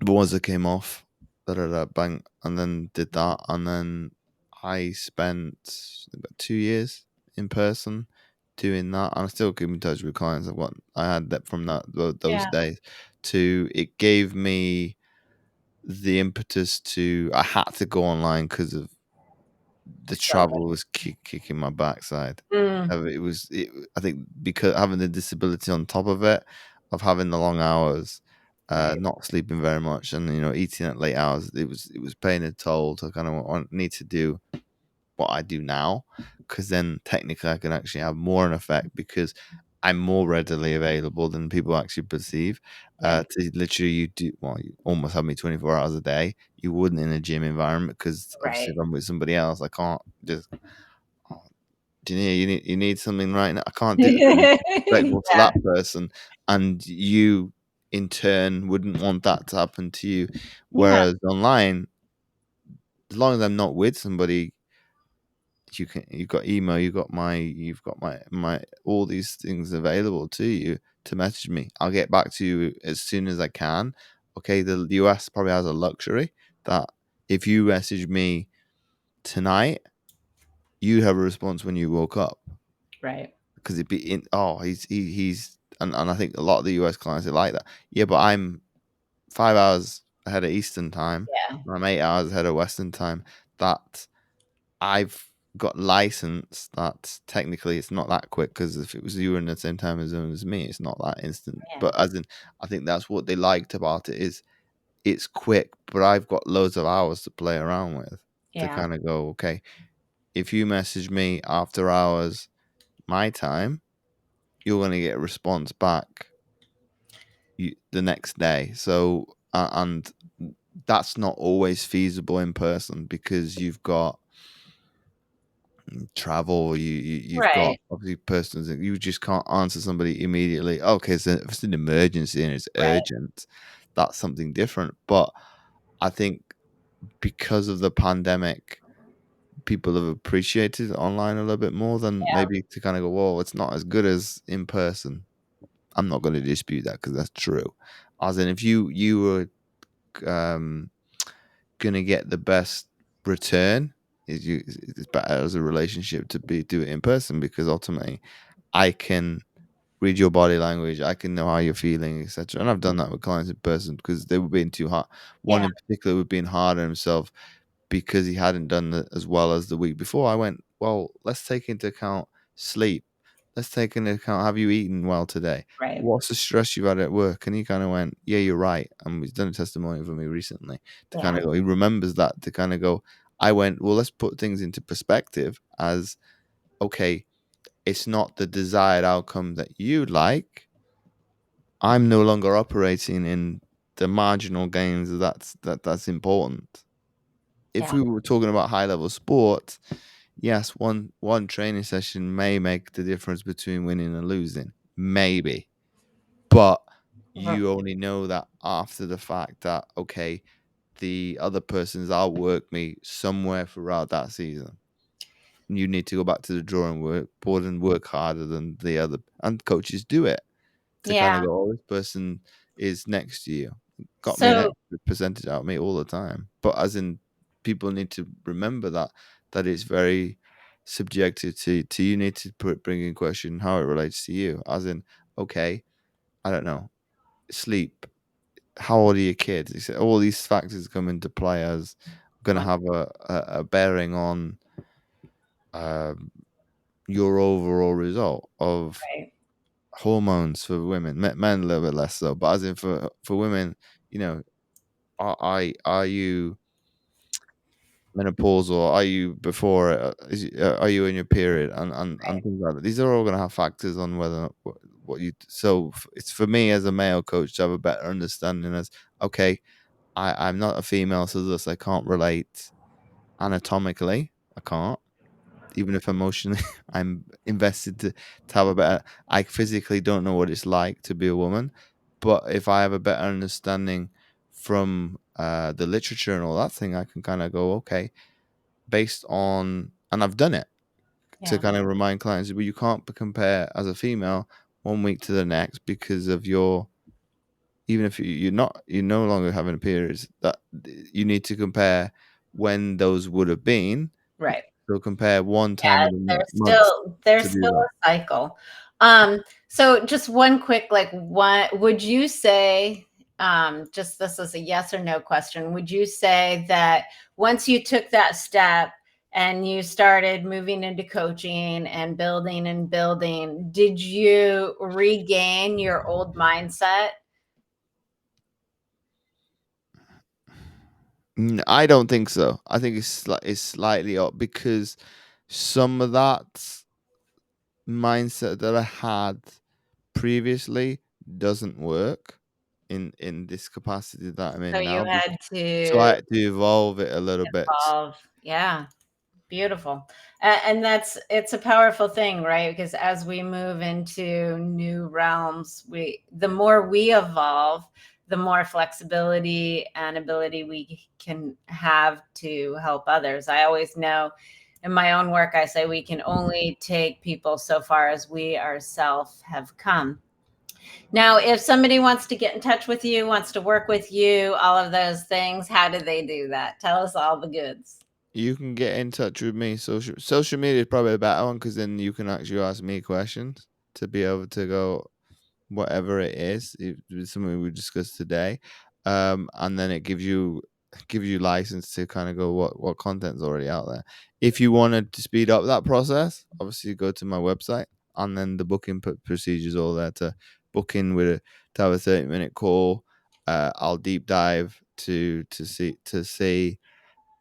But once I came off, bang, and then did that, and then I spent about 2 years in person doing that, and I still keep in touch with clients. I had that from those Yeah. days. It gave me the impetus to I had to go online because of the Totally. travel was kicking my backside. Mm. I think because having the disability on top of it, of having the long hours, Right. not sleeping very much, and eating at late hours, it was paying a toll. To kind of need to do what I do now, because then technically I can actually have more an effect because I'm more readily available than people actually perceive. Yeah. To literally, you almost have me 24 hours a day. You wouldn't in a gym environment because obviously if Right. I'm with somebody else, I can't just. Oh, do you need something right now? I can't do. I'm respectful to Yeah. that person, and you in turn wouldn't want that to happen to you. Yeah. Whereas online, as long as I'm not with somebody, you've got email, you've got my all these things available to you to message me. I'll get back to you as soon as I can. Okay, the US probably has a luxury that if you message me tonight, you have a response when you woke up Right. because it'd be in. Oh, he's and I think a lot of the US clients are like that. Yeah, but I'm 5 hours ahead of Eastern time. Yeah. I'm 8 hours ahead of Western time. That I've got licensed, that technically it's not that quick because if it was you were in the same time zone as me, it's not that instant. Yeah. But as in, I think that's what they liked about it is it's quick, but I've got loads of hours to play around with to Yeah. kind of go, okay, if you message me after hours my time, you're going to get a response back the next day. So, and that's not always feasible in person because you've got travel, you've got Right. obviously persons that you just can't answer somebody immediately. Okay, so if it's an emergency and it's Right. urgent, that's something different. But I think because of the pandemic, people have appreciated online a little bit more than Yeah. maybe to kind of go, whoa, it's not as good as in person. I'm not going to dispute that because that's true. As in, if you were going to get the best return, it's better as a relationship to be do it in person because ultimately I can read your body language, I can know how you're feeling, etc. And I've done that with clients in person because they were being too hard. One Yeah. in particular was being hard on himself because he hadn't done it as well as the week before. I went, well, let's take into account sleep. Let's take into account, have you eaten well today? Right. What's the stress you've had at work? And he kind of went, yeah, you're right. And he's done a testimony for me recently to kind Yeah. of go, he remembers that to kind of go, I went, well, let's put things into perspective as, okay, it's not the desired outcome that you like. I'm no longer operating in the marginal gains that's important. If Yeah. we were talking about high level sport, yes, one training session may make the difference between winning and losing. Maybe. But R- you only know that after the fact that okay, the other person's outworked me somewhere throughout that season. You need to go back to the drawing board and work harder than the other. And coaches do it to kind of Yeah. go, oh, this person is next to you. Got me an So extra percentage out of me all the time. But as in, people need to remember that it's very subjective to you need to bring in question how it relates to you. As in, okay, I don't know, sleep. How old are your kids? You say all these factors come into play as going to right. have a bearing on um, your overall result of hormones for women. Men a little bit less so, but as in for women, you know, are you menopausal? Are you before? Are you in your period? And things like that. These are all going to have factors on whether or not what you. So it's for me as a male coach to have a better understanding as okay, I'm not a female, so thus I can't relate anatomically. I can't. Even if emotionally I'm invested to have a better I physically don't know what it's like to be a woman, but if I have a better understanding from the literature and all that thing, I can kind of go, okay, based on and I've done it to Yeah. kind of remind clients, but you can't compare as a female one week to the next because of your even if you're no longer having periods that you need to compare when those would have been Right. so compare one time Yeah, in the there's month still there's to do still that. a cycle. So just one quick, like, what would you say, just this is a yes or no question, would you say that once you took that step and you started moving into coaching and building, did you regain your old mindset? I don't think so. I think it's slightly up because some of that mindset that I had previously doesn't work in this capacity that I'm So in you now. had So I to had to evolve it a little bit. evolve. Yeah. Beautiful. And that's it's a powerful thing, right? Because as we move into new realms, we the more we evolve, the more flexibility and ability we can have to help others. I always know in my own work, I say we can only take people so far as we ourselves have come. Now, if somebody wants to get in touch with you, wants to work with you, all of those things, how do they do that? Tell us all the goods. You can get in touch with me. Social media is probably a better one because then you can actually ask me questions to be able to go whatever it is. It's something we discussed today, and then it gives you gives you license to kind of go what content's already out there. If you wanted to speed up that process, obviously go to my website, and then the booking procedures all there to book in with to have a 30-minute call. I'll deep dive to see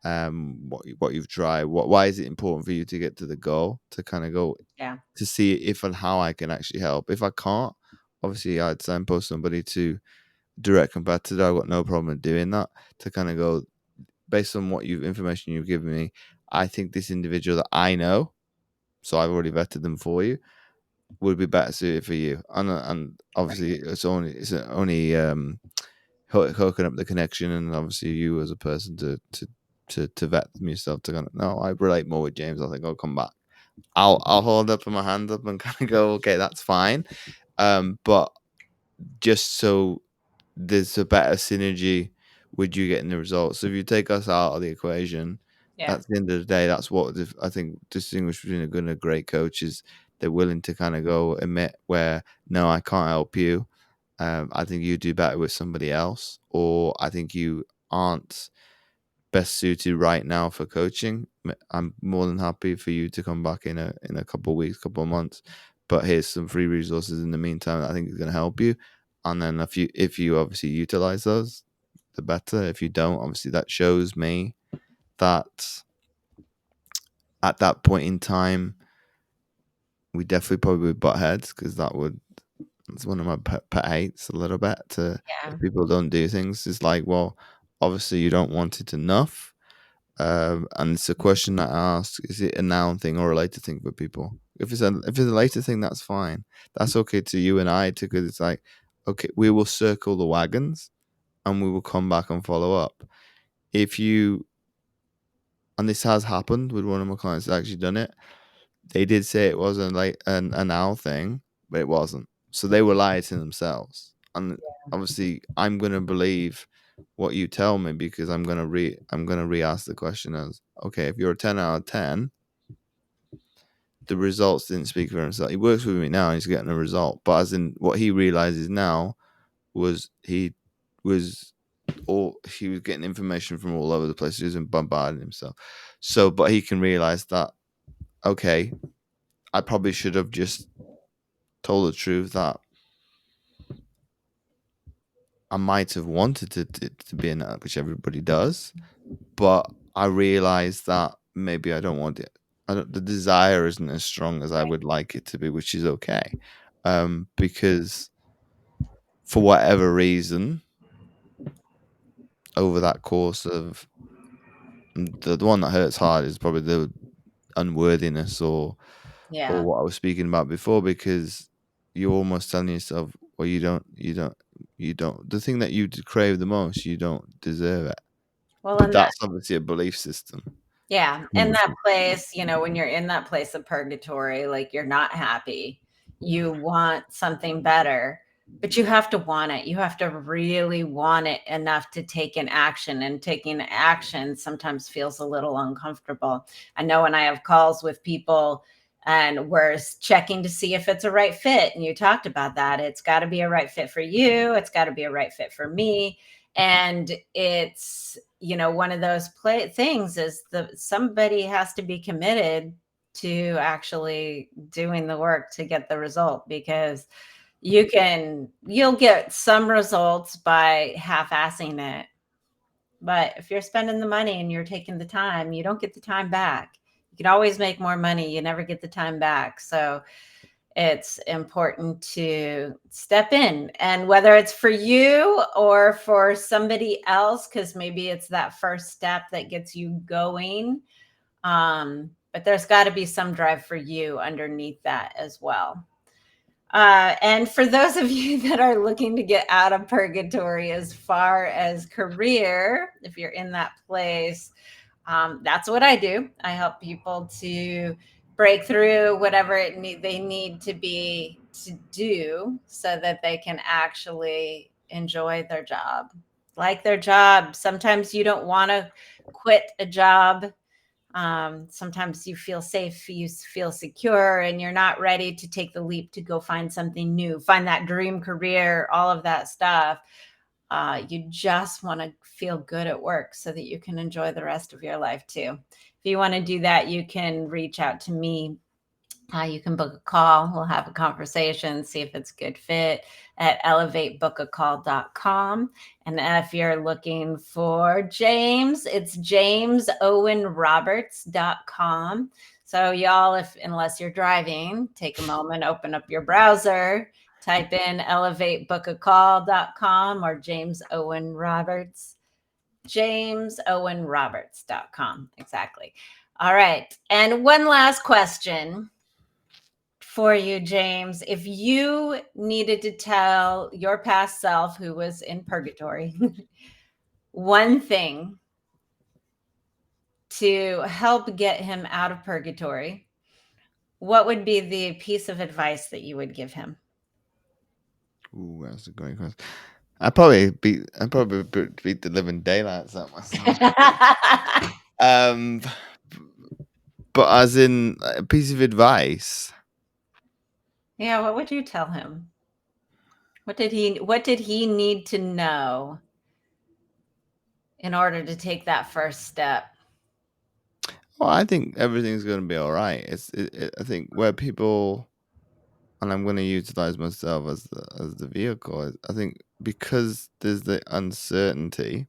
what you've tried, why is it important for you to get to the goal, to kind of go Yeah. to see if and how I can actually help. If I can't, obviously I'd signpost somebody to direct competitor. I've got no problem in doing that, to kind of go based on what you've information you've given me. I think this individual that I know, so I've already vetted them for you, would be better suited for you. And obviously it's only hooking up the connection, and obviously you as a person to vet them yourself, to kind of no, I relate more with James. I think I'll come back. I'll hold up my hand up and kind of go, okay, that's fine. But just so there's a better synergy with you getting the results. So if you take us out of the equation, Yeah. at the end of the day, that's what I think distinguish between a good and a great coach is they're willing to kind of go admit where no, I can't help you. I think you do better with somebody else, or I think you aren't best suited right now for coaching. I'm more than happy for you to come back in a couple of weeks, couple of months. But here's some free resources in the meantime that I think is going to help you. And then if you obviously utilize those, the better. If you don't, obviously that shows me that at that point in time, we definitely probably butt heads, because that's one of my pet hates a little bit. To Yeah. if people don't do things, it's like, well, obviously you don't want it enough. And it's a question that I ask: is it a noun thing or a later thing for people? If it's a later thing, that's fine. That's okay to you and I, because it's like, okay, we will circle the wagons and we will come back and follow up. If you And this has happened with one of my clients that actually done it. They did say it was an owl thing, but it wasn't. So they were lying to themselves. And obviously, I'm gonna believe what you tell me, because I'm gonna re-ask the question as, okay, if you're a 10 out of 10, the results didn't speak for himself. He works with me now and he's getting a result. But as in what he realizes now was was he was getting information from all over the place. He wasn't bombarding himself. So but he can realize that, okay, I probably should have just told the truth, that I might have wanted to be in that, which everybody does, but I realized that maybe I don't want it. The desire isn't as strong as I would like it to be, which is okay. Because for whatever reason, over that course of the one that hurts hard is probably the unworthiness, or Yeah. what I was speaking about before, because you're almost telling yourself, well, you don't, the thing that you crave the most, you don't deserve it. Well, But and that that's obviously a belief system. yeah, and Mm. that place, when you're in that place of purgatory, like, you're not happy, you want something better, but you have to want it. You have to really want it enough to take an action, and taking action sometimes feels a little uncomfortable. I know when I have calls with people and we're checking to see if it's a right fit, and you talked about that. It's got to be a right fit for you, it's got to be a right fit for me. And it's, one of those things is somebody has to be committed to actually doing the work to get the result, because you'll get some results by half-assing it, but if you're spending the money and you're taking the time, you don't get the time back. You can always make more money, you never get the time back. So it's important to step in, and whether it's for you or for somebody else, because maybe it's that first step that gets you going. But there's got to be some drive for you underneath that as well. And for those of you that are looking to get out of purgatory as far as career, if you're in that place, that's what I do. I help people to break through whatever they need to be to do, so that they can actually enjoy their job, like their job. Sometimes you don't want to quit a job. Sometimes you feel safe, you feel secure, and you're not ready to take the leap to go find something new, find that dream career, all of that stuff. You just want to feel good at work so that you can enjoy the rest of your life too. If you want to do that, you can reach out to me. You can book a call. We'll have a conversation, see if it's a good fit at elevatebookacall.com. And if you're looking for James, it's jamesowenroberts.com. So y'all, if unless you're driving, take a moment, open up your browser, type in elevatebookacall.com or James Owen Roberts, jamesowenroberts.com. Exactly. All right. And one last question for you, James. If you needed to tell your past self who was in purgatory one thing to help get him out of purgatory, what would be the piece of advice that you would give him? Ooh, that's a great question. I'd probably beat the living daylights out myself. Um, but as in a piece of advice, Yeah, what would you tell him? What did he need to know in order to take that first step? well, I think everything's going to be all right. I think where people, and I'm going to utilize myself as the vehicle. I think because there's the uncertainty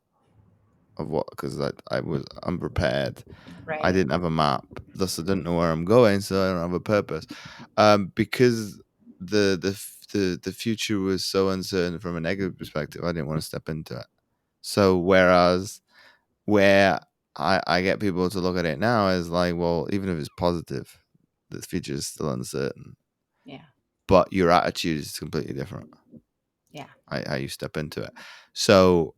of what, because I was unprepared. I Right. didn't have a map, thus I didn't know where I'm going, so I don't have a purpose. Because the future was so uncertain from a negative perspective, I didn't want to step into it. So whereas where I get people to look at it now is like, well, even if it's positive, the future is still uncertain, Yeah. but your attitude is completely different. Yeah. How you step into it. So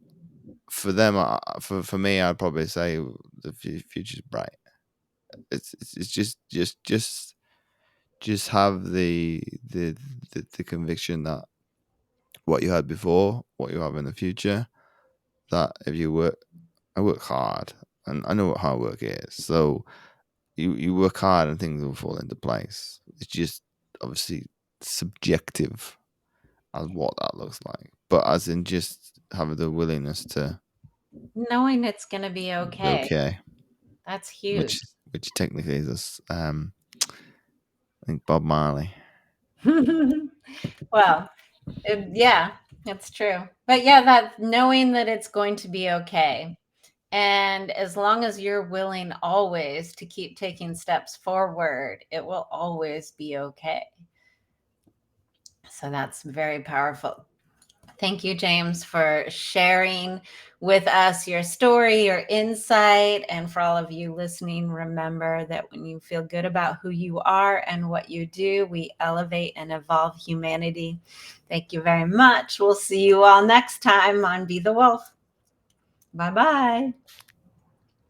for them, for me, I'd probably say the future's bright. It's just have the conviction that what you had before, what you have in the future, that if you work, I work hard, and I know what hard work is. So you work hard, and things will fall into place. It's just obviously subjective as what that looks like, but as in just have the willingness to Knowing it's going to be be okay. okay, That's which huge. which technically is this. I think Bob Marley. Well, yeah, it's true. But yeah, that knowing that it's going to be okay. And as long as you're willing always to keep taking steps forward, it will always be okay. So that's very powerful. Thank you, James, for sharing with us your story, your insight. And for all of you listening, remember that when you feel good about who you are and what you do, we elevate and evolve humanity. Thank you very much. We'll see you all next time on Be the Wolf. Bye bye.